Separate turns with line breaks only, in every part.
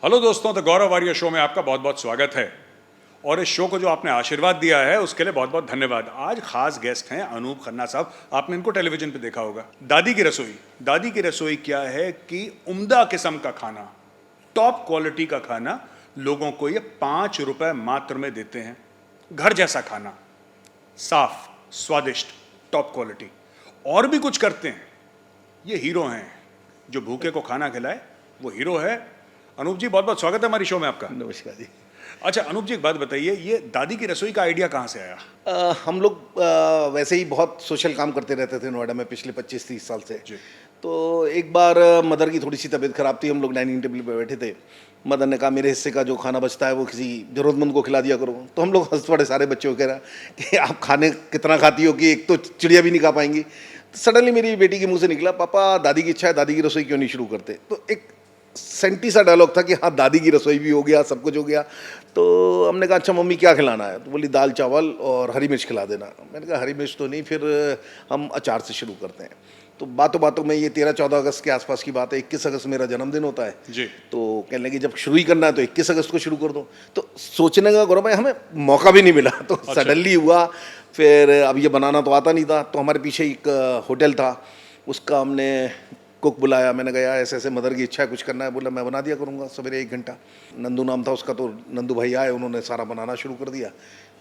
Hello दोस्तों, the Gaurav warrior show में आपका बहुत बहुत स्वागत है। और इस शो को जो आपने आशीर्वाद दिया है उसके लिए बहुत बहुत धन्यवाद। आज खास गेस्ट हैं अनूप खन्ना साहब। आपने इनको टेलीविजन पे देखा होगा। दादी की रसोई। दादी की रसोई क्या है कि उम्दा किस्म का खाना, टॉप क्वालिटी का खाना लोगों को ये 5 रुपए मात्र में देते हैं। घर जैसा खाना, साफ, स्वादिष्ट, टॉप क्वालिटी। और भी कुछ करते हैं। ये हीरो हैं। जो भूखे को खाना खिलाए वो हीरो है। अनूप जी, बहुत बहुत स्वागत है हमारी शो में आपका।
नमस्कार जी।
अच्छा अनूप जी, एक बात बताइए, ये दादी की रसोई का आइडिया कहाँ से आया?
हम लोग वैसे ही बहुत सोशल काम करते रहते थे नोएडा में पिछले 25-30 साल से
जी।
तो एक बार मदर की थोड़ी सी तबीयत खराब थी। हम लोग डाइनिंग टेबल पे बैठे थे। मदर ने कहा मेरे हिस्से का जो खाना बचता है वो किसी ज़रूरतमंद को खिला दिया करो। तो हम लोग हंस पड़े सारे बच्चों को, कह रहा कि आप खाने कितना खाती हो कि एक तो चिड़िया भी नहीं खा पाएंगी। तो सडनली मेरी बेटी के मुंह से निकला, पापा दादी की इच्छा है, दादी की रसोई क्यों नहीं शुरू करते। तो एक सेंटी सा डायलॉग था कि हाँ दादी की रसोई भी हो गया, सब कुछ हो गया। तो हमने कहा अच्छा मम्मी क्या खिलाना है। तो बोली दाल चावल और हरी मिर्च खिला देना। मैंने कहा हरी मिर्च तो नहीं, फिर हम अचार से शुरू करते हैं। तो बातों बातों में ये 13-14 अगस्त के आसपास की बात है। 21 अगस्त मेरा जन्मदिन होता है
जी।
तो कहने लगे जब शुरू ही करना है तो 21 अगस्त को शुरू कर दो। तो सोचने का गौरव भाई, हमें मौका भी नहीं मिला तो सडनली हुआ। फिर अब ये बनाना तो आता नहीं था। तो हमारे पीछे एक होटल था, उसका हमने कुक बुलाया। मैंने कहा यार ऐसे ऐसे मदर की इच्छा है, कुछ करना है। बोला मैं बना दिया करूँगा सवेरे 1 घंटा। नंदू नाम था उसका, तो नंदू भाई आए, उन्होंने सारा बनाना शुरू कर दिया।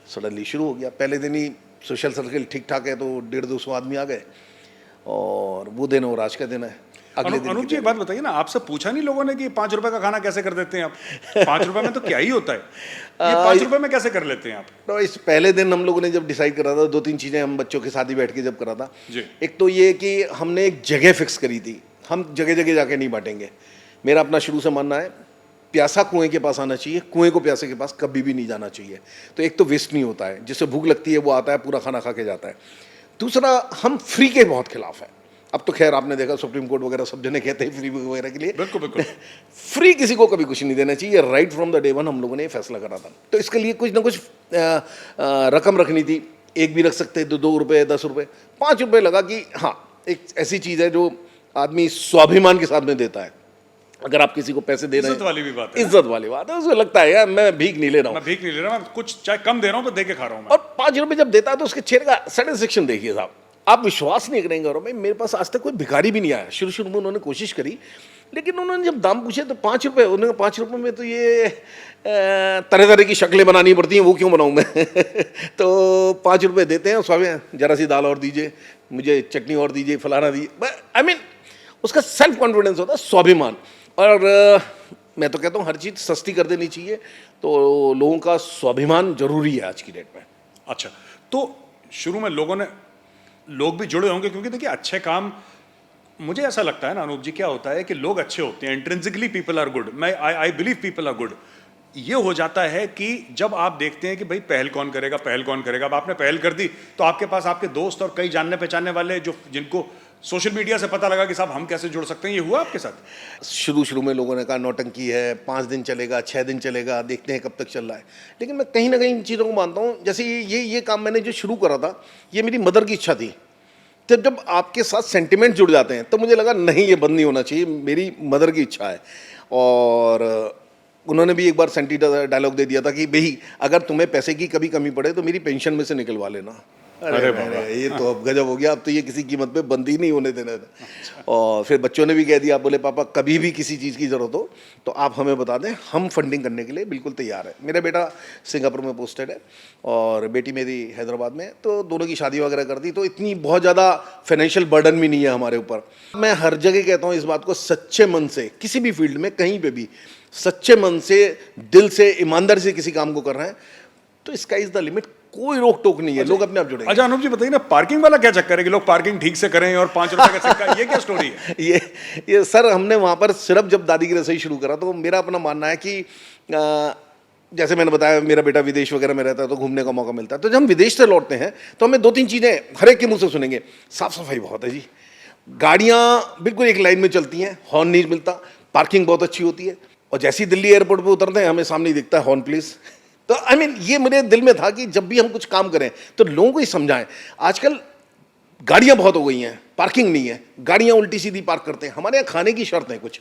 सडनली शुरू हो गया। पहले दिन ही सोशल सर्किल ठीक ठाक है तो 150-200 आदमी आ गए और वो दिन और आज का दिन है। अगले दिन
अनूप जी, एक बात बताइए ना, आपसे पूछा नहीं लोगों ने कि 5 रुपए का खाना कैसे कर देते हैं आप? 5 रुपए में तो क्या ही होता है, ये 5 रुपए में कैसे कर लेते हैं आप?
तो इस पहले दिन हम लोगों ने जब डिसाइड करा था 2-3 चीज़ें हम बच्चों के साथ ही बैठ के जब करा था
जी।
एक तो ये कि हमने एक जगह फिक्स करी थी। हम जगह जगह जाके नहीं बांटेंगे। मेरा अपना शुरू से मानना है प्यासा कुएं के पास आना चाहिए, कुएं को प्यासे के पास कभी भी नहीं जाना चाहिए। तो एक तो वेस्ट नहीं होता है, जिससे भूख लगती है वो आता है पूरा खाना खा के जाता है। दूसरा, हम फ्री के बहुत खिलाफ है। अब तो खैर आपने देखा सुप्रीम कोर्ट वगैरह सब जने कहते हैं फ्री वगैरह के लिए।
बिल्कुल बिल्कुल।
फ्री किसी को कभी कुछ नहीं देना चाहिए। Right from the day one हम लोगों ने ये फैसला करा था। तो इसके लिए कुछ ना कुछ रकम रखनी थी। एक भी रख सकते तो 2 रुपये, 10 रुपये, 5 रुपये लगा कि हाँ एक ऐसी चीज़ है जो आदमी स्वाभिमान के साथ में देता है। अगर आप किसी को पैसे दे रहे हैं,
इज्जत वाली भी बात है।
इज्जत वाली बात है। उसको लगता है यार मैं भीख नहीं ले रहा हूँ,
मैं भीख नहीं ले रहा, मैं कुछ चाहे कम दे रहा हूँ तो दे के खा रहा हूँ मैं।
और 5 रुपये जब देता है तो उसके चेहरे का सेटिस्फेक्शन देखिए साहब, आप विश्वास नहीं करेंगे। और मेरे पास आज तक कोई भिखारी भी नहीं आया। शुरू में उन्होंने कोशिश करी, लेकिन उन्होंने जब दाम पूछे तो 5 रुपये, उन्होंने कहा 5 रुपये में तो ये तरह तरह की शक्लें बनानी पड़ती हैं, वो क्यों बनाऊँ मैं तो 5 रुपये देते हैं, स्वामी जरा सी दाल और दीजिए, मुझे चटनी और दीजिए, फलाना दीजिए। आई मीन उसका सेल्फ कॉन्फिडेंस होता है, स्वाभिमान। और मैं तो कहता हूँ हर चीज़ सस्ती कर देनी चाहिए। तो लोगों का स्वाभिमान जरूरी है आज की डेट में।
अच्छा, तो शुरू में लोग भी जुड़े होंगे, क्योंकि देखिए अच्छे काम, मुझे ऐसा लगता है ना अनूप जी, क्या होता है कि लोग अच्छे होते हैं, intrinsically people are good. I believe people are good. ये हो जाता है कि जब आप देखते हैं कि भाई पहल कौन करेगा, पहल कौन करेगा। अब आपने पहल कर दी तो आपके पास आपके दोस्त और कई जानने पहचानने वाले जो जिनको सोशल मीडिया से पता लगा कि साहब हम कैसे जुड़ सकते हैं। ये हुआ आपके साथ?
शुरू में लोगों ने कहा नौटंकी है, 5 दिन चलेगा, 6 दिन चलेगा, देखते हैं कब तक चल रहा है। लेकिन मैं कहीं ना कहीं इन चीज़ों को मानता हूँ। जैसे ये काम मैंने जो शुरू करा था, ये मेरी मदर की इच्छा थी। तो जब आपके साथ सेंटिमेंट जुड़ जाते हैं तो मुझे लगा नहीं ये बंद नहीं होना चाहिए, मेरी मदर की इच्छा है। और उन्होंने भी एक बार सेंटी डायलॉग दे दिया था कि भाई अगर तुम्हें पैसे की कभी कमी पड़े तो मेरी पेंशन में से निकलवा लेना। अरे बाबा, ये तो अब गजब हो गया। अब तो ये किसी कीमत पे बंद ही नहीं होने देना था। अच्छा। और फिर बच्चों ने भी कह दिया, बोले पापा कभी भी किसी चीज़ की ज़रूरत हो तो आप हमें बता दें, हम फंडिंग करने के लिए बिल्कुल तैयार है। मेरा बेटा सिंगापुर में पोस्टेड है और बेटी मेरी हैदराबाद में। तो दोनों की शादी वगैरह कर दी, तो इतनी बहुत ज़्यादा फाइनेंशियल बर्डन भी नहीं है हमारे ऊपर। मैं हर जगह कहता हूँ इस बात को, सच्चे मन से किसी भी फील्ड में कहीं पर भी सच्चे मन से, दिल से, ईमानदारी से किसी काम को कर रहे हैं तो स्काई इज द लिमिट। कोई रोक टोक नहीं है, लोग अपने आप जुड़ेंगे।
अच्छा अनूप जी बताइए ना, पार्किंग वाला क्या चक्कर है कि लोग पार्किंग ठीक से करें और 5 रुपए का सिक्का, ये क्या स्टोरी है?
ये सर, हमने वहाँ पर सिर्फ जब दादी की रसोई शुरू करा तो मेरा अपना मानना है कि जैसे मैंने बताया मेरा बेटा विदेश वगैरह में रहता है तो घूमने का मौका मिलता है। तो जब हम विदेश से लौटते हैं तो हमें 2-3 चीज़ें हर एक के मुँह से सुनेंगे। साफ़ सफाई बहुत है जी, गाड़ियाँ बिल्कुल एक लाइन में चलती हैं, हॉर्न नहीं मिलता, पार्किंग बहुत अच्छी होती है। और जैसे ही दिल्ली एयरपोर्ट पे उतरते हैं हमें सामने ही दिखता है हॉर्न प्लीज। तो आई मीन ये मेरे दिल में था कि जब भी हम कुछ काम करें तो लोगों को ही समझाएं। आजकल गाड़ियां बहुत हो गई हैं, पार्किंग नहीं है, गाड़ियां उल्टी सीधी पार्क करते हैं। हमारे यहाँ खाने की शर्त है कुछ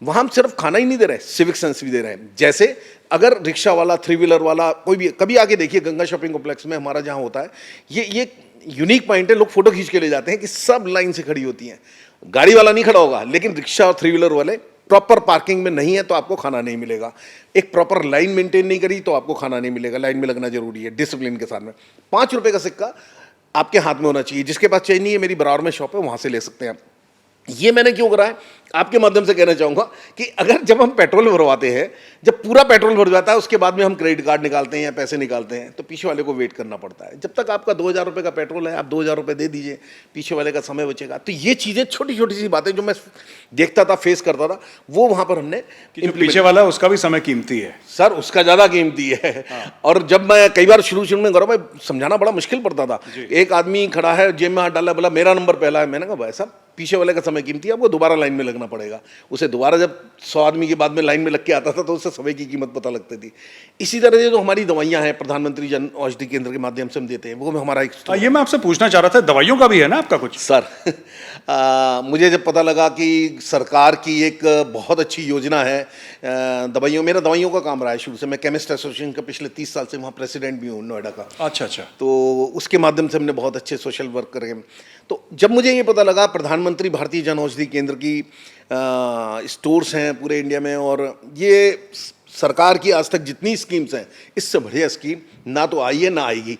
वहाँ हम सिर्फ खाना ही नहीं दे रहे, सिविक सेंस भी दे रहे हैं। जैसे अगर रिक्शा वाला, थ्री व्हीलर वाला कोई भी, कभी आके देखिए गंगा शॉपिंग कॉम्प्लेक्स में हमारा जहाँ होता है, ये यूनिक पॉइंट है, लोग फोटो खींच के ले जाते हैं कि सब लाइन से खड़ी होती हैं। गाड़ी वाला नहीं खड़ा होगा, लेकिन रिक्शा और थ्री व्हीलर वाले प्रॉपर पार्किंग में नहीं है तो आपको खाना नहीं मिलेगा। एक प्रॉपर लाइन मेंटेन नहीं करी तो आपको खाना नहीं मिलेगा। लाइन में लगना जरूरी है डिसिप्लिन के साथ में। 5 रुपए का सिक्का आपके हाथ में होना चाहिए। जिसके पास चाहिए नहीं है, मेरी बराबर में शॉप है, वहां से ले सकते हैं आप। ये मैंने क्यों करा है, आपके माध्यम से कहना चाहूंगा कि अगर जब हम पेट्रोल भरवाते हैं, जब पूरा पेट्रोल भर जाता है, उसके बाद में हम क्रेडिट कार्ड निकालते हैं या पैसे निकालते हैं, तो पीछे वाले को वेट करना पड़ता है। जब तक आपका 2000 रुपये का पेट्रोल है, आप 2000 रुपये दे दीजिए, पीछे वाले का समय बचेगा। तो ये चीज़ें छोटी छोटी सी बातें जो मैं देखता था, फेस करता था, वो वहाँ पर हमने
जो पीछे वाला उसका भी समय कीमती है
सर, उसका ज़्यादा कीमती है। और जब मैं कई बार शुरू में गौरव भाई समझाना बड़ा मुश्किल पड़ता था। एक आदमी खड़ा है, जेब में हाथ डाला, बोला मेरा नंबर पहला है। मैंने कहा भाई साहब, पीछे वाले का समय कीमती है, आपको दोबारा लाइन में लगना पड़ेगा। उसे दोबारा जब 100 आदमी के बाद में लाइन में लग के आता था तो उससे समय की कीमत पता लगती थी। इसी तरह से जो हमारी दवाइयाँ हैं, प्रधानमंत्री जन औषधि केंद्र के माध्यम से हम देते हैं, वो हमारा एक
ये मैं आपसे पूछना चाह रहा था, दवाइयों का भी है ना आपका कुछ?
सर मुझे जब पता लगा कि सरकार की एक बहुत अच्छी योजना है दवाइयों, मेरा दवाइयों का काम रहा है शुरू से। मैं केमिस्ट एसोसिएशन का पिछले 30 साल से वहाँ प्रेसिडेंट भी हूँ, नोएडा का।
अच्छा।
तो उसके माध्यम से हमने बहुत अच्छे सोशल वर्क करे। तो जब मुझे ये पता लगा प्रधानमंत्री भारतीय जन औषधि केंद्र की स्टोर्स हैं पूरे इंडिया में, और ये सरकार की आज तक जितनी स्कीम्स हैं, इससे बढ़िया स्कीम ना तो आई है ना आएगी।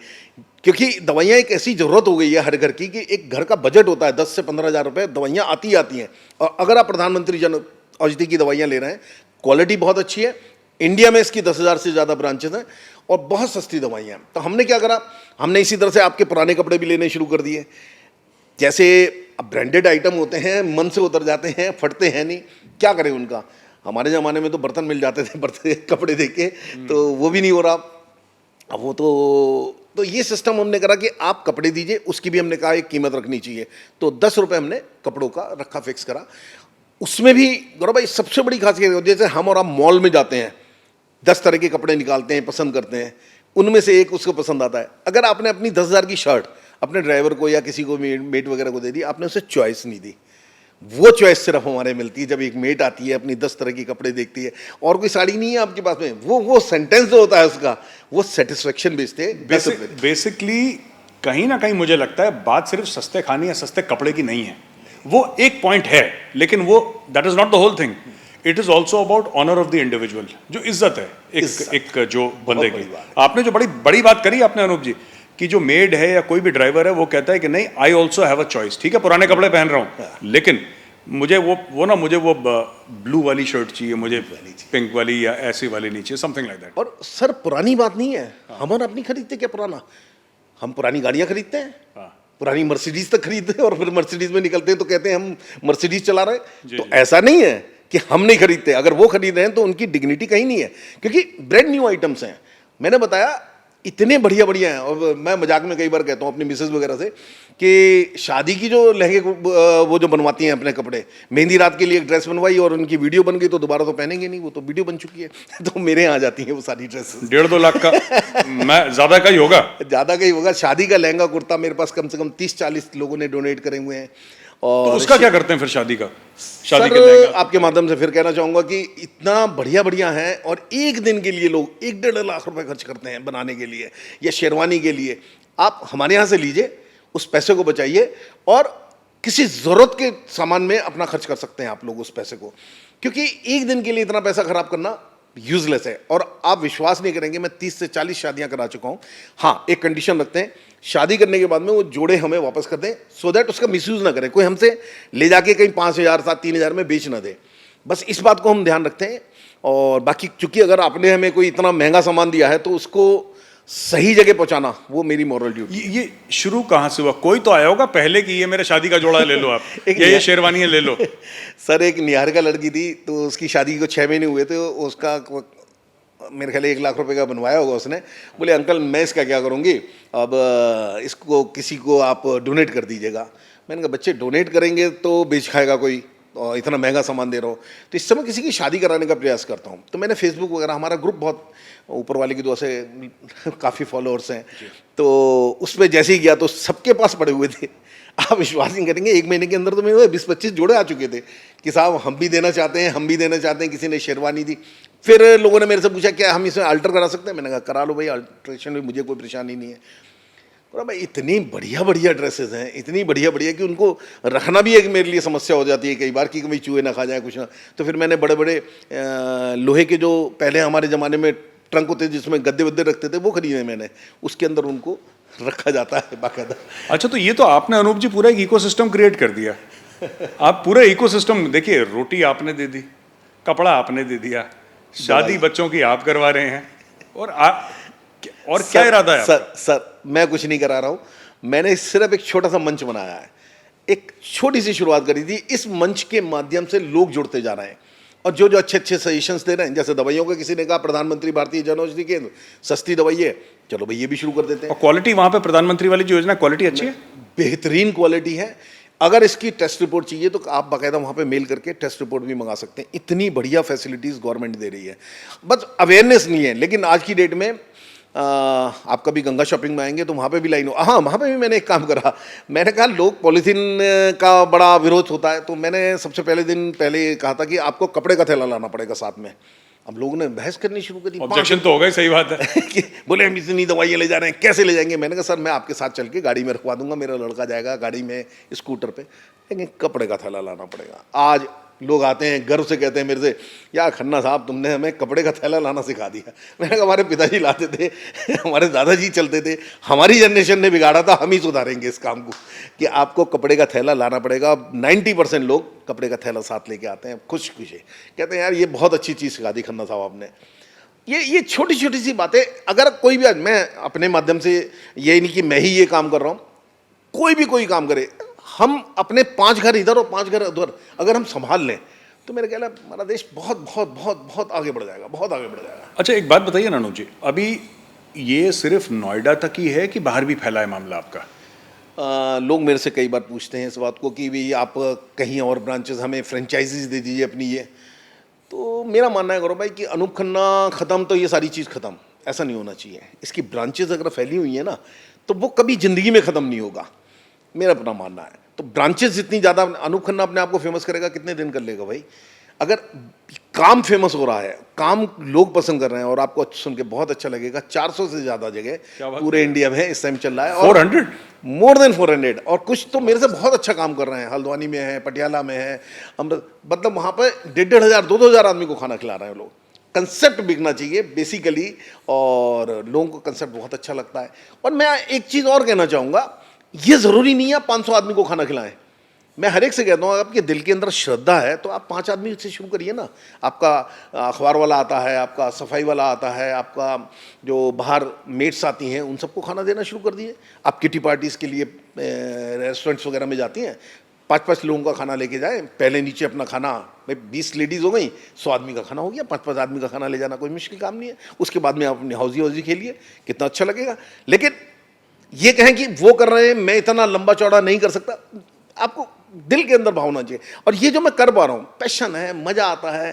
क्योंकि दवाइयाँ एक ऐसी ज़रूरत हो गई है हर घर की कि एक घर का बजट होता है 10 से 15 हज़ार रुपये, दवाइयाँ आती हैं। और अगर आप प्रधानमंत्री जन औषधि की दवाइयाँ ले रहे हैं, क्वालिटी बहुत अच्छी है। इंडिया में इसकी 10,000 से ज़्यादा ब्रांचेज हैं और बहुत सस्ती दवाइयाँ हैं। तो हमने क्या करा, हमने इसी तरह से आपके पुराने कपड़े भी लेने शुरू कर दिए। जैसे अब ब्रांडेड आइटम होते हैं, मन से उतर जाते हैं, फटते हैं नहीं, क्या करें उनका। हमारे ज़माने में तो बर्तन मिल जाते थे बर्तन कपड़े देके, तो वो भी नहीं हो रहा। अब वो तो ये सिस्टम हमने करा कि आप कपड़े दीजिए, उसकी भी हमने कहा एक कीमत रखनी चाहिए। तो 10 रुपये हमने कपड़ों का रखा, फिक्स करा। उसमें भी गौरव भाई सबसे बड़ी खासियत, जैसे हम और आप मॉल में जाते हैं, 10 तरह के कपड़े निकालते हैं, पसंद करते हैं, उनमें से एक उसको पसंद आता है। अगर आपने अपनी 10,000 की शर्ट अपने ड्राइवर को या किसी को मेट वगैरह को दे दी, आपने उसे चॉइस नहीं दी। वो चॉइस सिर्फ हमारे मिलती है जब एक मेट आती है, अपनी 10 तरह की कपड़े देखती है, और कोई साड़ी नहीं है आपके पास में, वो सेंटेंस जो होता है उसका, वो सेटिस्फेक्शन बेचते हैं।
बेसिकली कहीं ना कहीं मुझे लगता है बात सिर्फ सस्ते खाने या सस्ते कपड़े की नहीं है। वो एक पॉइंट है, लेकिन वो that is not the whole thing. It is also about honour of the individual, जो इज्जत है एक जो बंदे की। आपने जो बड़ी बड़ी बात करी आपने अनूप जी, कि जो मेड है या कोई भी ड्राइवर है, वो कहता है कि नहीं, I also have a choice. ठीक है, पुराने कपड़े पहन रहा हूँ, लेकिन मुझे वो ब्लू वाली शर्ट चाहिए, मुझे पिंक वाली या ऐसी वाली नहीं चाहिए, समथिंग लाइक दैट।
और सर पुरानी बात नहीं है, हम और अपनी खरीदते क्या पुराना, हम पुरानी गाड़ियां खरीदते हैं, पुरानी मर्सिडीज तक खरीदते हैं, और फिर मर्सिडीज में निकलते हैं तो कहते हैं हम मर्सिडीज चला रहे हैं। तो ऐसा नहीं है कि हम नहीं खरीदते, अगर वो खरीद रहे हैं तो उनकी डिग्निटी कहीं नहीं है, क्योंकि ब्रांड न्यू आइटम्स हैं। मैंने बताया इतने बढ़िया बढ़िया हैं। और मैं मजाक में कई बार कहता हूँ अपनी मिसेज वगैरह से कि शादी की जो लहंगे वो जो बनवाती हैं अपने कपड़े, मेहंदी रात के लिए एक ड्रेस बनवाई और उनकी वीडियो बन गई तो दोबारा तो पहनेंगे नहीं, वो तो वीडियो बन चुकी है। तो मेरे यहाँ आ जाती हैं वो सारी ड्रेसेस।
1.5-2 लाख का मैं ज़्यादा का ही होगा,
ज़्यादा का ही होगा। शादी का लहंगा कुर्ता मेरे पास कम से कम 30-40 लोगों ने डोनेट करे हुए हैं। और
तो उसका क्या करते हैं फिर शादी का? शादी
सर,
के लहंगा
आपके माध्यम से फिर कहना चाहूंगा कि इतना बढ़िया बढ़िया है, और एक दिन के लिए लोग 1-1.5 लाख रुपए खर्च करते हैं बनाने के लिए या शेरवानी के लिए। आप हमारे यहाँ से लीजिए, उस पैसे को बचाइए और किसी ज़रूरत के सामान में अपना खर्च कर सकते हैं आप लोग उस पैसे को, क्योंकि एक दिन के लिए इतना पैसा खराब करना यूजलेस है। और आप विश्वास नहीं करेंगे, मैं 30 से 40 शादियां करा चुका हूं। हाँ, एक कंडीशन रखते हैं, शादी करने के बाद में वो जोड़े हमें वापस कर दें, सो दैट उसका मिसयूज ना करें, कोई हमसे ले जाके कहीं 5,000 साथ 3,000 में बेच ना दे। बस इस बात को हम ध्यान रखते हैं। और बाकी चूंकि अगर आपने हमें कोई इतना महंगा सामान दिया है तो उसको सही जगह पहुंचाना वो मेरी मॉरल ड्यूटी।
ये शुरू कहाँ से हुआ? कोई तो आया होगा पहले कि ये मेरे शादी का जोड़ा ले लो आप ये शेरवानी ले लो।
सर, एक निहारिका लड़की थी, तो उसकी शादी को 6 महीने हुए थे, उसका मेरे ख्याल 1 लाख रुपए का बनवाया होगा उसने। बोले अंकल मैं इसका क्या करूँगी, अब इसको किसी को आप डोनेट कर दीजिएगा। मैंने कहा बच्चे डोनेट करेंगे तो बेच खाएगा कोई, और इतना महंगा सामान दे रहा हो। तो इस समय किसी की शादी कराने का प्रयास करता हूँ, तो मैंने फेसबुक वगैरह, हमारा ग्रुप बहुत ऊपर वाले की दुआ से काफ़ी फॉलोअर्स हैं, तो उस पर जैसे ही गया तो सबके पास पड़े हुए थे। आप विश्वास नहीं करेंगे, 1 महीने के अंदर तो मेरे 20-25 जोड़े आ चुके थे कि साहब हम भी देना चाहते हैं, हम भी देना चाहते हैं। किसी ने शेरवानी दी, फिर लोगों ने मेरे से पूछा क्या हम इसमें अल्टर करा सकते हैं? मैंने कहा करा लो भाई, अल्ट्रेशन में मुझे कोई परेशानी नहीं है। बोला भाई इतनी बढ़िया बढ़िया ड्रेसेस हैं, इतनी बढ़िया बढ़िया कि उनको रखना भी एक मेरे लिए समस्या हो जाती है कई बार कि कभी चूहे ना खा जाए कुछ ना। तो फिर मैंने बड़े बड़े लोहे के जो पहले हमारे ज़माने में ट्रंक होते जिसमें गद्दे वद्दे रखते थे, वो खरीदे मैंने, उसके अंदर उनको रखा जाता है बाकायदा।
अच्छा, तो ये तो आपने अनूप जी पूरा एक इकोसिस्टम क्रिएट कर दिया। आप पूरा इकोसिस्टम देखिए, रोटी आपने दे दी, कपड़ा आपने दे दिया, शादी बच्चों की आप करवा रहे हैं, और क्या इरादा है आपका?
सर मैं कुछ नहीं करा रहा हूँ, मैंने सिर्फ एक छोटा सा मंच बनाया है, एक छोटी सी शुरुआत करी थी। इस मंच के माध्यम से लोग जुड़ते जा रहे हैं और जो जो अच्छे अच्छे सजेशंस दे रहे हैं, जैसे दवाइयों का किसी ने कहा प्रधानमंत्री भारतीय जनऔषधि केंद्र, सस्ती दवाई है, चलो भाई ये भी शुरू कर देते हैं।
और क्वालिटी वहां पे प्रधानमंत्री वाली जो योजना, क्वालिटी अच्छी है,
बेहतरीन क्वालिटी है। अगर इसकी टेस्ट रिपोर्ट चाहिए तो आप बाकायदा वहाँ पे मेल करके टेस्ट रिपोर्ट भी मंगा सकते हैं। इतनी बढ़िया फैसिलिटीज़ गवर्नमेंट दे रही है, बस अवेयरनेस नहीं है। लेकिन आज की डेट में आप कभी गंगा शॉपिंग में आएंगे तो वहाँ पे भी लाइन हो। हाँ, वहाँ पे भी मैंने एक काम करा, मैंने कहा लोग पॉलीथीन का बड़ा विरोध होता है, तो मैंने सबसे पहले दिन पहले कहा था कि आपको कपड़े का थैला लाना पड़ेगा साथ में। अब लोगों ने बहस करनी शुरू कर दी,
ऑब्जेक्शन तो हो गई, सही बात है
कि बोले हम इतनी दवाइयाँ ले जा रहे हैं, कैसे ले जाएंगे? मैंने कहा सर मैं आपके साथ चल के गाड़ी में रखवा दूंगा, मेरा लड़का जाएगा गाड़ी में स्कूटर पे, लेकिन कपड़े का थैला लाना पड़ेगा। आज लोग आते हैं गर्व से कहते हैं मेरे से, यार खन्ना साहब तुमने हमें कपड़े का थैला लाना सिखा दिया। मैंने कहा हमारे पिताजी लाते थे, हमारे दादाजी चलते थे, हमारी जनरेशन ने बिगाड़ा था, हम ही सुधारेंगे इस काम को कि आपको कपड़े का थैला लाना पड़ेगा। 90% लोग कपड़े का थैला साथ लेके आते हैं, खुश खुश है, कहते हैं यार ये बहुत अच्छी चीज़ सिखा दी खन्ना साहब आपने। ये छोटी छोटी सी बातें, अगर कोई भी, मैं अपने माध्यम से ये नहीं कि मैं ही ये काम कर रहा हूँ, कोई भी कोई काम करे, हम अपने 5 घर इधर और 5 घर उधर अगर हम संभाल लें तो मेरे ख्याल है हमारा देश बहुत बहुत बहुत बहुत आगे बढ़ जाएगा, बहुत आगे बढ़ जाएगा।
अच्छा, एक बात बताइए नानू जी, अभी ये सिर्फ नोएडा तक ही है कि बाहर भी फैला है मामला आपका?
लोग मेरे से कई बार पूछते हैं इस बात को कि भाई आप कहीं और ब्रांचेस हमें फ्रेंचाइजीज दे दीजिए अपनी ये। तो मेरा मानना है गौरव भाई कि अनूप खन्ना ख़त्म तो ये सारी चीज़ ख़त्म, ऐसा नहीं होना चाहिए। इसकी ब्रांचेस अगर फैली हुई है ना तो वो कभी ज़िंदगी में ख़त्म नहीं होगा, मेरा अपना मानना है। तो ब्रांचेस जितनी ज़्यादा, अनूप खन्ना अपने आप को फेमस करेगा, कितने दिन कर लेगा भाई? अगर काम फेमस हो रहा है, काम लोग पसंद कर रहे हैं, और आपको सुन के बहुत अच्छा लगेगा, 400 से ज़्यादा जगह पूरे इंडिया में इस टाइम चल रहा है।
400?
More than 400। और कुछ तो मेरे से बहुत अच्छा काम कर रहे हैं, हल्द्वानी में है, पटियाला में है, मतलब वहाँ पर 1,500 2,000 आदमी को खाना खिला रहे हैं लोग। कंसेप्ट बिकना चाहिए बेसिकली, और लोगों को कंसेप्ट बहुत अच्छा लगता है। और मैं एक चीज़ और कहना चाहूँगा, ये ज़रूरी नहीं है आप 500 आदमी को खाना खिलाएं। मैं हर एक से कहता हूँ आपके दिल के अंदर श्रद्धा है तो आप 5 आदमी से शुरू करिए ना। आपका अखबार वाला आता है, आपका सफाई वाला आता है, आपका जो बाहर मेट्स आती हैं उन सबको खाना देना शुरू कर दिए। आप किटी पार्टीज़ के लिए रेस्टोरेंट्स वगैरह में जाती हैं, 5-5 लोगों का खाना लेके जाएं, पहले नीचे अपना खाना, भाई 20 लेडीज़ हो गई, 100 आदमी का खाना हो गया, 5-5 आदमी का खाना ले जाना कोई मुश्किल काम नहीं है। उसके बाद में आप अपनी हौजी खेलिए, कितना अच्छा लगेगा। लेकिन ये कहें कि वो कर रहे हैं मैं इतना लंबा चौड़ा नहीं कर सकता, आपको दिल के अंदर भावना चाहिए। और ये जो मैं कर पा रहा हूँ, पैशन है, मज़ा आता है,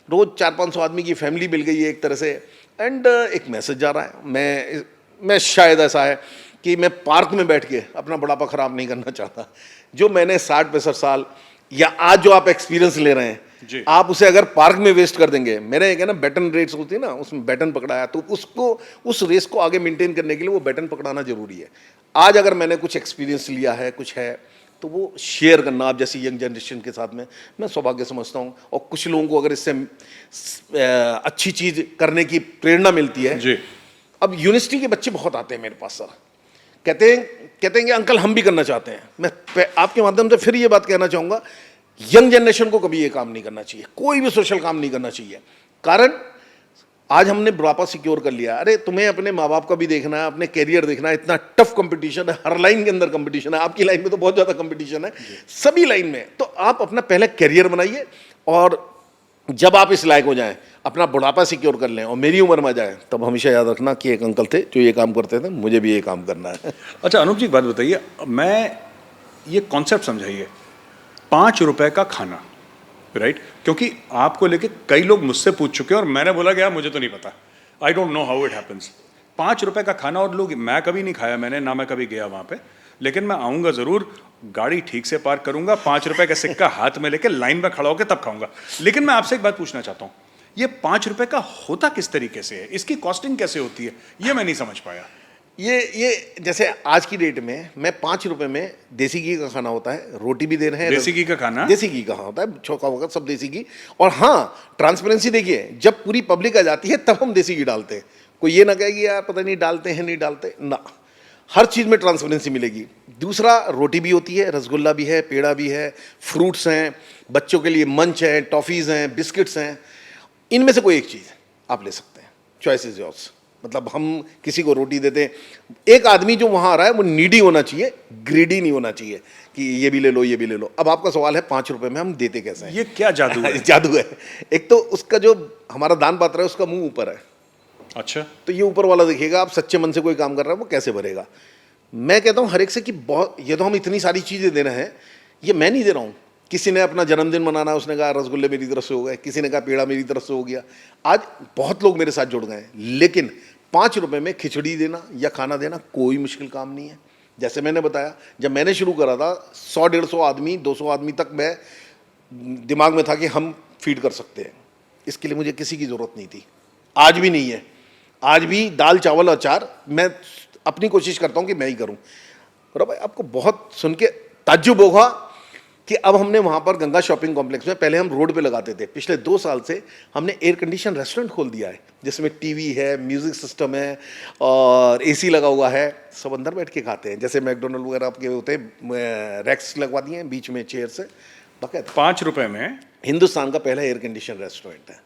रोज़ 400-500 आदमी की फैमिली मिल गई है एक तरह से, एंड एक मैसेज जा रहा है। मैं शायद ऐसा है कि मैं पार्क में बैठ के अपना बुढ़ापा ख़राब नहीं करना चाहता। जो मैंने 60-65 साल या आज जो आप एक्सपीरियंस ले रहे हैं, आप उसे अगर पार्क में वेस्ट कर देंगे, मेरे एक है ना बैटन रेस होती है ना, उसमें बैटन पकड़ाया, तो उसको उस रेस को आगे मेंटेन करने के लिए वो बैटन पकड़ाना जरूरी है। आज अगर मैंने कुछ एक्सपीरियंस लिया है, कुछ है, तो वो शेयर करना आप जैसी यंग जनरेशन के साथ में मैं सौभाग्य समझता हूँ। और कुछ लोगों को अगर इससे अच्छी चीज़ करने की प्रेरणा मिलती है जी। अब यूनिवर्सिटी के बच्चे बहुत आते हैं मेरे पास सर, कहते हैं कि अंकल हम भी करना चाहते हैं। मैं आपके माध्यम से फिर ये बात कहना चाहूँगा, यंग जनरेशन को कभी ये काम नहीं करना चाहिए, कोई भी सोशल काम नहीं करना चाहिए। कारण आज हमने बुढ़ापा सिक्योर कर लिया, अरे तुम्हें अपने माँ बाप का भी देखना है, अपने कैरियर देखना है। इतना टफ कंपटीशन है, हर लाइन के अंदर कंपटीशन है, आपकी लाइन में तो बहुत ज़्यादा कंपटीशन है, सभी लाइन में। तो आप अपना पहले कैरियर बनाइए, और जब आप इस लायक हो जाएं, अपना बुढ़ापा सिक्योर कर लें और मेरी उम्र में जाए, तब हमेशा याद रखना कि एक अंकल थे जो ये काम करते थे, मुझे भी ये काम करना है।
अच्छा अनूप जी, एक बात बताइए, मैं ये कॉन्सेप्ट समझाइए, 5 रुपए का खाना, राइट? क्योंकि आपको लेके कई लोग मुझसे पूछ चुके हैं और मैंने बोला कि यार मुझे तो नहीं पता, I don't know how it happens. 5 रुपए का खाना, और लोग, मैं कभी नहीं खाया, मैंने ना मैं कभी गया वहाँ पे, लेकिन मैं आऊंगा जरूर, गाड़ी ठीक से पार्क करूंगा, 5 रुपए का सिक्का हाथ में लेके लाइन में खड़ा होकर तब खाऊंगा। लेकिन मैं आपसे एक बात पूछना चाहता हूं, ये 5 रुपए का होता किस तरीके से है, इसकी कॉस्टिंग कैसे होती है, ये मैं नहीं समझ पाया।
ये जैसे आज की डेट में मैं 5 रुपए में देसी घी का खाना होता है, रोटी भी दे रहे हैं।
देसी घी का खाना,
देसी घी का होता है, चौका वोका सब देसी घी। और हाँ, ट्रांसपेरेंसी देखिए, जब पूरी पब्लिक आ जाती है तब हम देसी घी डालते हैं। कोई ये ना कहे कि यार पता नहीं डालते हैं नहीं डालते ना, हर चीज़ में ट्रांसपेरेंसी मिलेगी। दूसरा, रोटी भी होती है, रसगुल्ला भी है, पेड़ा भी है, फ्रूट्स हैं, बच्चों के लिए मंच है, टॉफ़ीज़ हैं, बिस्किट्स हैं। इनमें से कोई एक चीज़ आप ले सकते हैं, चॉइस इज योर्स। मतलब हम किसी को रोटी देते हैं, एक आदमी जो वहाँ आ रहा है वो नीडी होना चाहिए, ग्रीडी नहीं होना चाहिए कि ये भी ले लो ये भी ले लो। अब आपका सवाल है 5 रुपए में हम देते कैसे हैं?
ये क्या जादू है?
जादू है। एक तो उसका जो हमारा दान पात्र है उसका मुंह ऊपर है।
अच्छा,
तो ये ऊपर वाला देखिएगा, आप सच्चे मन से कोई काम कर रहा है वो कैसे भरेगा। मैं कहता हूँ हर एक से कि बहुत, ये तो हम इतनी सारी चीज़ें दे रहे हैं, ये मैं नहीं दे रहा हूँ। किसी ने अपना जन्मदिन मनाना है, उसने कहा रसगुल्ले मेरी तरफ से हो गए, किसी ने कहा पेड़ा मेरी तरफ से हो गया। आज बहुत लोग मेरे साथ जुड़ गए हैं, लेकिन 5 रुपए में खिचड़ी देना या खाना देना कोई मुश्किल काम नहीं है। जैसे मैंने बताया, जब मैंने शुरू करा था 100-150 आदमी 200 आदमी तक मैं दिमाग में था कि हम फीड कर सकते हैं। इसके लिए मुझे किसी की ज़रूरत नहीं थी, आज भी नहीं है। आज भी दाल चावल अचार मैं अपनी कोशिश करता हूँ कि मैं ही करूँ। और भाई आपको बहुत सुन के ताज्जुब होगा कि अब हमने वहाँ पर गंगा शॉपिंग कॉम्प्लेक्स में, पहले हम रोड पे लगाते थे, पिछले 2 साल से हमने एयर कंडीशन रेस्टोरेंट खोल दिया है, जिसमें टीवी है, म्यूजिक सिस्टम है और एसी लगा हुआ है। सब अंदर बैठ के खाते हैं, जैसे मैकडोनल्ड वगैरह आपके होते हैं, रैक्स लगवा दिए हैं बीच में चेयर से। बाकायदा
5 रुपए में
हिंदुस्तान का पहला एयर कंडीशन रेस्टोरेंट है।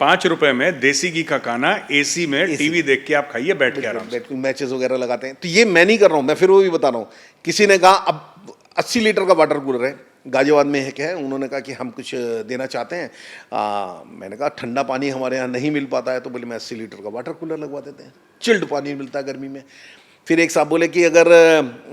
5 रुपए में देसी घी का खाना, एसी में टीवी देख के आप खाइए बैठ के आराम से।
मैचेस वगैरह लगाते हैं। तो ये मैं नहीं कर रहा हूँ, मैं फिर वो भी बता रहा हूँ। किसी ने कहा अब 80 लीटर का वाटर कूलर है, गाजियाबाद में है क्या है, उन्होंने कहा कि हम कुछ देना चाहते हैं। मैंने कहा ठंडा पानी हमारे यहाँ नहीं मिल पाता है, तो बोले मैं 80 लीटर का वाटर कूलर लगवा देते हैं, चिल्ड पानी मिलता है गर्मी में। फिर एक साहब बोले कि अगर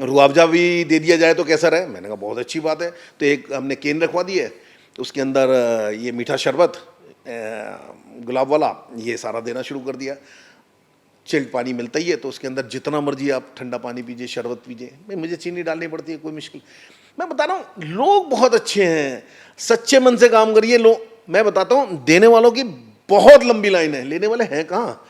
रुआवजा भी दे दिया जाए तो कैसा रहे। मैंने कहा बहुत अच्छी बात है। तो एक हमने केन रखवा दी है, तो उसके अंदर ये मीठा शरबत गुलाब वाला ये सारा देना शुरू कर दिया। चिल्ड पानी मिलता ही है, तो उसके अंदर जितना मर्जी आप ठंडा पानी पीजिए, शरबत पीजिए। भाई मुझे चीनी डालनी पड़ती है, कोई मुश्किल। मैं बता रहा हूँ लोग बहुत अच्छे हैं, सच्चे मन से काम करिए। लोग, मैं बताता हूँ, देने वालों की बहुत लंबी लाइन है, लेने वाले हैं कहाँ।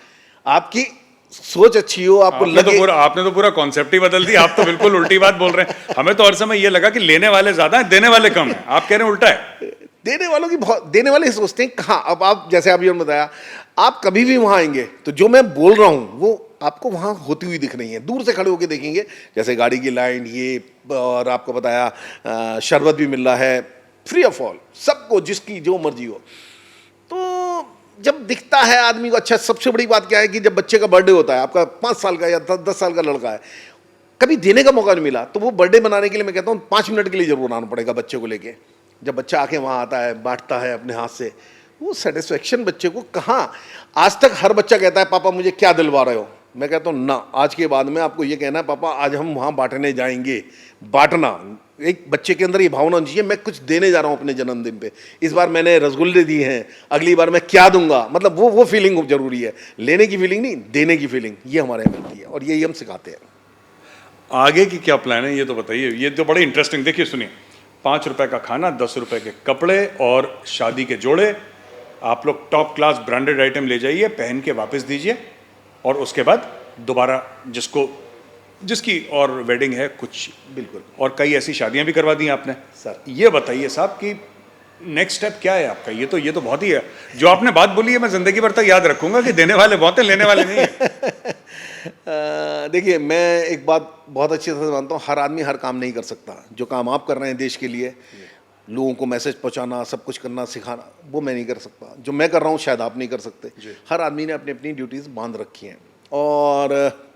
आपकी सोच अच्छी हो, आपको लगे।
आपने तो पूरा कॉन्सेप्ट ही बदल दिया। आप तो बिल्कुल उल्टी बात बोल रहे हैं। हमें तो हर समय ये लगा कि लेने वाले ज्यादा हैं, देने वाले कम हैं। आप कह रहे हैं उल्टा है।
देने वालों की बहुत, देने वाले सोचते हैं कहाँ। अब आप जैसे अभी बताया, आप कभी भी वहाँ आएंगे तो जो मैं बोल रहा हूँ वो आपको वहाँ होती हुई दिख रही है। दूर से खड़े होकर देखेंगे, जैसे गाड़ी की लाइन ये, और आपको बताया शरबत भी मिल रहा है फ्री ऑफ ऑल सबको, जिसकी जो मर्जी हो। तो जब दिखता है आदमी को, अच्छा सबसे बड़ी बात क्या है कि जब बच्चे का बर्थडे होता है, आपका 5 साल का या 10 साल का लड़का है, कभी देने का मौका नहीं मिला, तो वो बर्थडे मनाने के लिए मैं कहता हूँ 5 मिनट के लिए जरूर आना पड़ेगा बच्चे को लेके। जब बच्चा आके वहाँ आता है, बांटता है अपने हाथ से, वो सेटिस्फेक्शन बच्चे को कहाँ। आज तक हर बच्चा कहता है पापा मुझे क्या दिलवा रहे हो। मैं कहता हूँ ना, आज के बाद में आपको ये कहना है पापा आज हम वहाँ बांटने जाएंगे। बांटना, एक बच्चे के अंदर ये भावना होनी चाहिए, मैं कुछ देने जा रहा हूँ अपने जन्मदिन पे। इस बार मैंने रसगुल्ले दिए हैं, अगली बार मैं क्या दूंगा। मतलब वो फीलिंग जरूरी है, लेने की फीलिंग नहीं, देने की फीलिंग, ये हमारे यहाँ मिलती है और यही हम सिखाते हैं।
आगे की क्या प्लान है ये तो बताइए। ये तो बड़े इंटरेस्टिंग, देखिए सुनिए, 5 रुपए का खाना, 10 रुपए के कपड़े और शादी के जोड़े। आप लोग टॉप क्लास ब्रांडेड आइटम ले जाइए, पहन के वापस दीजिए, और उसके बाद दोबारा जिसकी और वेडिंग है कुछ,
बिल्कुल।
और कई ऐसी शादियां भी करवा दी आपने।
सर
ये बताइए साहब कि नेक्स्ट स्टेप क्या है आपका। ये तो बहुत ही है, जो आपने बात बोली है मैं जिंदगी भर तक याद रखूंगा कि देने वाले बहुत हैं, लेने वाले नहीं है।
देखिए, मैं एक बात बहुत अच्छी तरह से मानता हूँ, हर आदमी हर काम नहीं कर सकता। जो काम आप कर रहे हैं देश के लिए, लोगों को मैसेज पहुंचाना, सब कुछ करना, सिखाना, वो मैं नहीं कर सकता। जो मैं कर रहा हूँ शायद आप नहीं कर सकते। हर आदमी ने अपनी अपनी ड्यूटीज़ बांध रखी हैं, और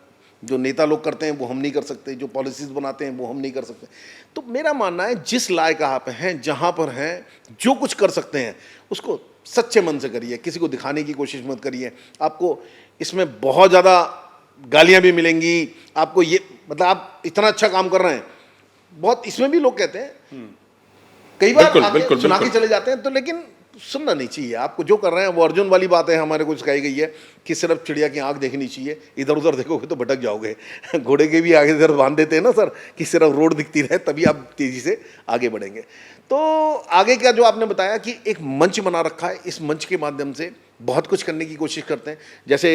जो नेता लोग करते हैं वो हम नहीं कर सकते, जो पॉलिसीज़ बनाते हैं वो हम नहीं कर सकते। तो मेरा मानना है जिस लायक आप हैं, जहाँ पर हैं, जो कुछ कर सकते हैं उसको सच्चे मन से करिए, किसी को दिखाने की कोशिश मत करिए। आपको इसमें बहुत ज़्यादा गालियाँ भी मिलेंगी आपको, ये मतलब आप इतना अच्छा काम कर रहे हैं, बहुत इसमें भी लोग कहते हैं, कई बार
बिल्कुल
सुना के चले जाते हैं। तो लेकिन सुनना नहीं चाहिए। आपको जो कर रहे हैं वो अर्जुन वाली बात है, हमारे को सिखाई गई है कि सिर्फ चिड़िया की आंख देखनी चाहिए, इधर उधर देखोगे तो भटक जाओगे। घोड़े के भी आगे इधर बांध देते हैं ना सर, कि सिर्फ रोड दिखती रहे तभी आप तेज़ी से आगे बढ़ेंगे। तो आगे क्या जो आपने बताया कि एक मंच बना रखा है, इस मंच के माध्यम से बहुत कुछ करने की कोशिश करते हैं। जैसे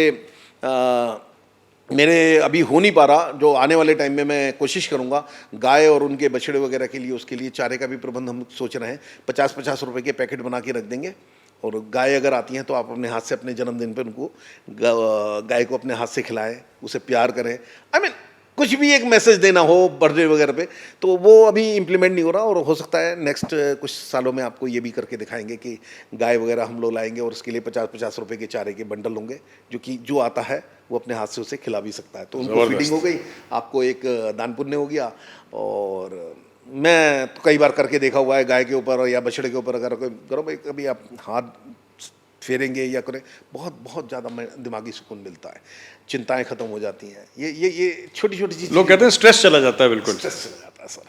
मेरे अभी हो नहीं पा रहा, जो आने वाले टाइम में मैं कोशिश करूंगा गाय और उनके बछड़े वगैरह के लिए, उसके लिए चारे का भी प्रबंध हम सोच रहे हैं। 50-50 रुपए के पैकेट बना के रख देंगे, और गाय अगर आती हैं तो आप अपने हाथ से अपने जन्मदिन पर उनको गाय को अपने हाथ से खिलाएं, उसे प्यार करें। आई मीन कुछ भी एक मैसेज देना हो बर्थडे वगैरह पे, तो वो अभी इम्प्लीमेंट नहीं हो रहा, और हो सकता है नेक्स्ट कुछ सालों में आपको ये भी करके दिखाएंगे कि गाय वगैरह हम लोग लाएंगे और उसके लिए 50-50 रुपए के चारे के बंडल होंगे, जो कि जो आता है वो अपने हाथ से उसे खिला भी सकता है। तो उनको फीडिंग हो गई, आपको एक दान पुण्य हो गया। और मैं तो कई बार करके देखा हुआ है गाय के ऊपर या बछड़े के ऊपर, अगर करो भाई कभी आप हाथ फेरेंगे या करें, बहुत बहुत ज़्यादा दिमागी सुकून मिलता है, चिंताएं खत्म हो जाती हैं। ये छोटी छोटी चीज़,
लोग कहते हैं स्ट्रेस चला जाता है, बिल्कुल
स्ट्रेस चला जाता है सर।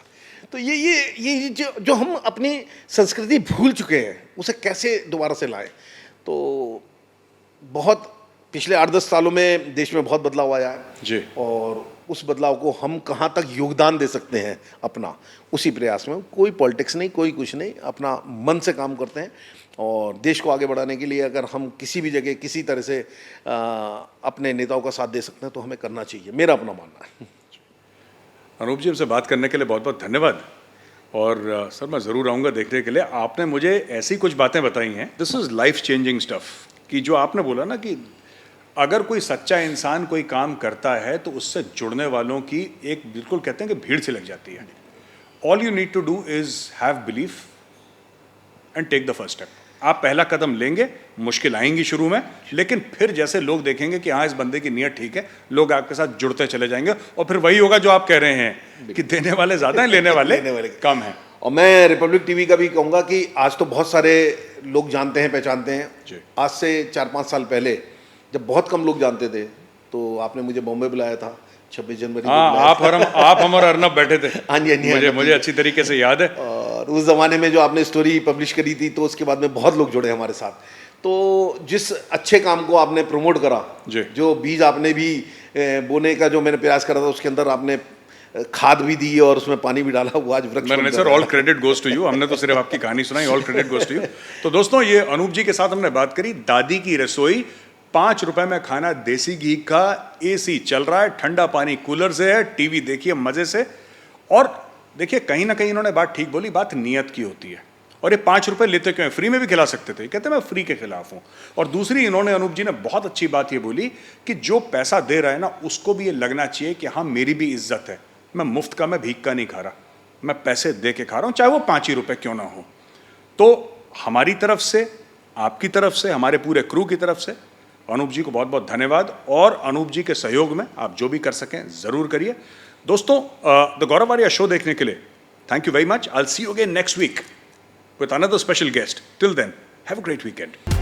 तो ये जो हम अपनी संस्कृति भूल चुके हैं, उसे कैसे दोबारा से लाएं। तो बहुत पिछले 8-10 सालों में देश में बहुत बदलाव आया है
जी,
और उस बदलाव को हम कहाँ तक योगदान दे सकते हैं अपना, उसी प्रयास में। कोई पॉलिटिक्स नहीं, कोई कुछ नहीं, अपना मन से काम करते हैं। और देश को आगे बढ़ाने के लिए अगर हम किसी भी जगह किसी तरह से अपने नेताओं का साथ दे सकते हैं तो हमें करना चाहिए, मेरा अपना मानना है।
अनूप जी, हमसे बात करने के लिए बहुत बहुत धन्यवाद। और सर मैं ज़रूर आऊँगा देखने के लिए। आपने मुझे ऐसी कुछ बातें बताई हैं, this is life changing stuff, कि जो आपने बोला ना कि अगर कोई सच्चा इंसान कोई काम करता है तो उससे जुड़ने वालों की एक बिल्कुल कहते हैं कि भीड़ सी लग जाती है। All you need to do is have belief and take the first step. आप पहला कदम लेंगे, मुश्किल आएंगी शुरू में, लेकिन फिर जैसे लोग देखेंगे कि हाँ इस बंदे की नीयत ठीक है, लोग आपके साथ जुड़ते चले जाएंगे। और फिर वही होगा जो आप कह रहे हैं कि देने वाले ज़्यादा हैं, लेने वाले कम हैं।
और मैं रिपब्लिक टीवी का भी कहूँगा कि आज तो बहुत सारे लोग जानते हैं, पहचानते हैं। आज से 4-5 साल पहले जब बहुत कम लोग जानते थे, तो आपने मुझे बॉम्बे बुलाया था 26 जनवरी।
हाँ, आप हम और अर्नब बैठे थे।
हाँ जी,
मुझे अच्छी तरीके से याद है।
और उस ज़माने में जो आपने स्टोरी पब्लिश करी थी, तो उसके बाद में बहुत लोग जुड़े हमारे साथ। तो जिस अच्छे काम को आपने प्रमोट करा, जो बीज आपने भी बोने का जो मैंने प्रयास करा था, उसके अंदर आपने खाद भी दी और उसमें पानी भी डाला, वो आज वृक्ष।
मैंने sir all credit goes to you, हमने तो सिर्फ आपकी कहानी सुनाई, all credit goes to you. तो दोस्तों, ये अनूप जी के साथ हमने बात करी दादी की रसोई, 5 रुपए में खाना, देसी घी का, एसी चल रहा है, ठंडा पानी कूलर से है, टीवी देखिए मजे से। और देखिए कहीं ना कहीं इन्होंने बात ठीक बोली, बात नियत की होती है। और ये 5 रुपए लेते क्यों हैं, फ्री में भी खिला सकते थे, कहते मैं फ्री के खिलाफ हूं। और दूसरी इन्होंने, अनूप जी ने बहुत अच्छी बात ये बोली कि जो पैसा दे रहा है ना, उसको भी ये लगना चाहिए कि हाँ मेरी भी इज्जत है, मैं मुफ्त का, मैं भीख का नहीं खा रहा, मैं पैसे दे के खा रहा हूं, चाहे वो 5 ही रुपए क्यों ना हो। तो हमारी तरफ से, आपकी तरफ से, हमारे पूरे क्रू की तरफ से अनूप जी को बहुत बहुत धन्यवाद। और अनूप जी के सहयोग में आप जो भी कर सकें जरूर करिए। दोस्तों, द गौरव आर्या शो देखने के लिए thank you very much. I will see you again next week with another special guest. Till then, have a great weekend.